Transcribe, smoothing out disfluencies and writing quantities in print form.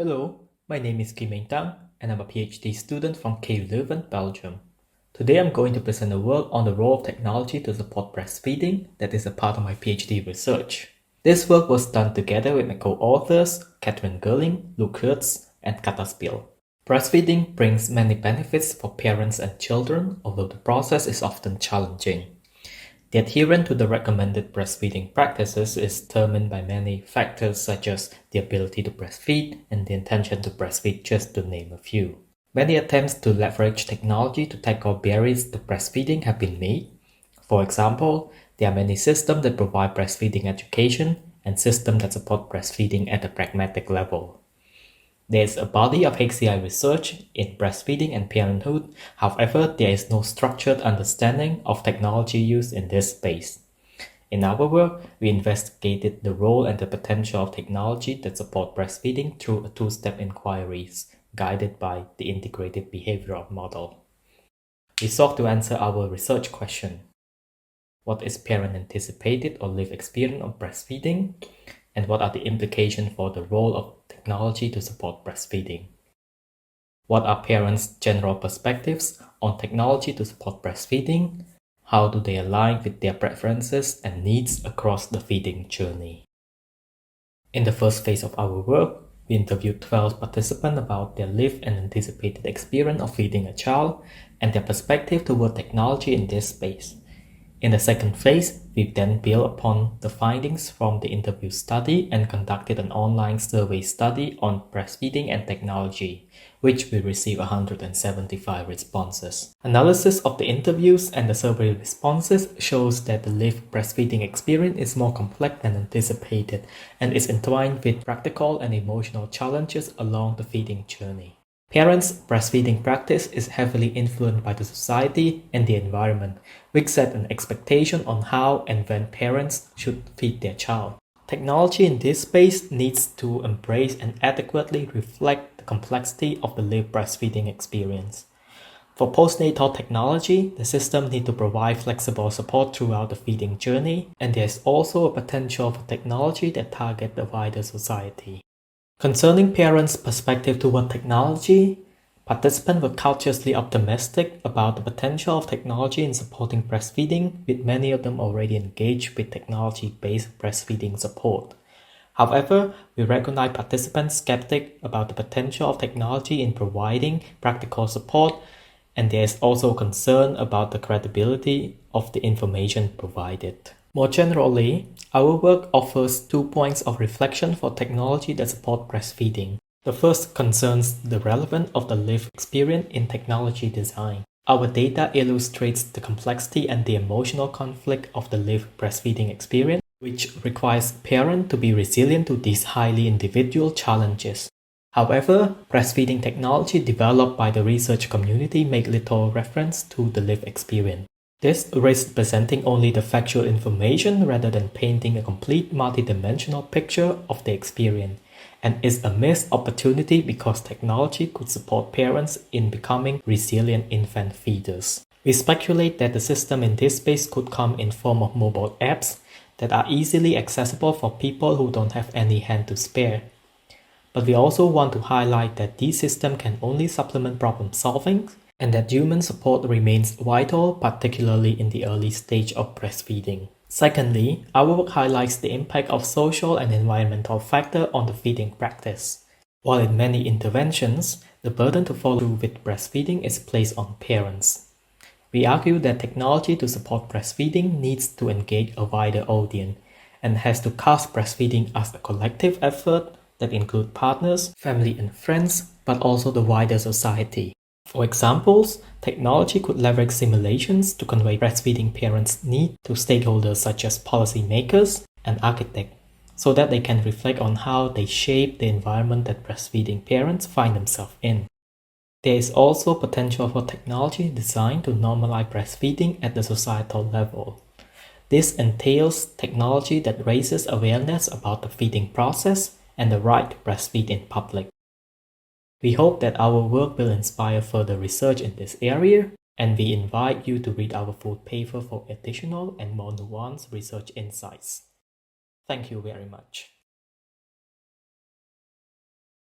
Hello, my name is Kymeng Tang, and I'm a PhD student from KU Leuven, Belgium. Today I'm going to present a work on the role of technology to support breastfeeding that is a part of my PhD research. This work was done together with my co-authors, Kathrin Gerling, Geurts, and Katta Spiel. Breastfeeding brings many benefits for parents and children, although the process is often challenging. The adherence to the recommended breastfeeding practices is determined by many factors such as the ability to breastfeed and the intention to breastfeed, just to name a few. Many attempts to leverage technology to tackle barriers to breastfeeding have been made. For example, there are many systems that provide breastfeeding education and systems that support breastfeeding at a pragmatic level. There is a body of SIGCHI research in breastfeeding and parenthood. However, there is no structured understanding of technology use in this space. In our work, we investigated the role and the potential of technology that support breastfeeding through a two-step inquiries guided by the Integrated Behavioural Model. We sought to answer our research question: what is parent anticipated or lived experience of breastfeeding? And what are the implications for the role of technology to support breastfeeding? What are parents' general perspectives on technology to support breastfeeding? How do they align with their preferences and needs across the feeding journey? In the first phase of our work, we interviewed 12 participants about their lived and anticipated experience of feeding a child and their perspective toward technology in this space. In the second phase, we then built upon the findings from the interview study and conducted an online survey study on breastfeeding and technology, which we received 175 responses. Analysis of the interviews and the survey responses shows that the lived breastfeeding experience is more complex than anticipated and is entwined with practical and emotional challenges along the feeding journey. Parents' breastfeeding practice is heavily influenced by the society and the environment, which set an expectation on how and when parents should feed their child. Technology in this space needs to embrace and adequately reflect the complexity of the lived breastfeeding experience. For postnatal technology, the system needs to provide flexible support throughout the feeding journey, and there is also a potential for technology that targets the wider society. Concerning parents' perspective toward technology, participants were cautiously optimistic about the potential of technology in supporting breastfeeding, with many of them already engaged with technology-based breastfeeding support. However, we recognize participants skeptic about the potential of technology in providing practical support, and there is also concern about the credibility of the information provided. More generally, our work offers 2 points of reflection for technology that support breastfeeding. The first concerns the relevance of the lived experience in technology design. Our data illustrates the complexity and the emotional conflict of the lived breastfeeding experience, which requires parents to be resilient to these highly individual challenges. However, breastfeeding technology developed by the research community make little reference to the lived experience. This risks presenting only the factual information rather than painting a complete multidimensional picture of the experience, and is a missed opportunity because technology could support parents in becoming resilient infant feeders. We speculate that the system in this space could come in form of mobile apps that are easily accessible for people who don't have any hand to spare. But we also want to highlight that these systems can only supplement problem solving, and that human support remains vital, particularly in the early stage of breastfeeding. Secondly, our work highlights the impact of social and environmental factors on the feeding practice. While in many interventions, the burden to follow through with breastfeeding is placed on parents. We argue that technology to support breastfeeding needs to engage a wider audience and has to cast breastfeeding as a collective effort that includes partners, family and friends, but also the wider society. For examples, technology could leverage simulations to convey breastfeeding parents' needs to stakeholders such as policymakers and architects, so that they can reflect on how they shape the environment that breastfeeding parents find themselves in. There is also potential for technology designed to normalize breastfeeding at the societal level. This entails technology that raises awareness about the feeding process and the right to breastfeed in public. We hope that our work will inspire further research in this area, and we invite you to read our full paper for additional and more nuanced research insights. Thank you very much.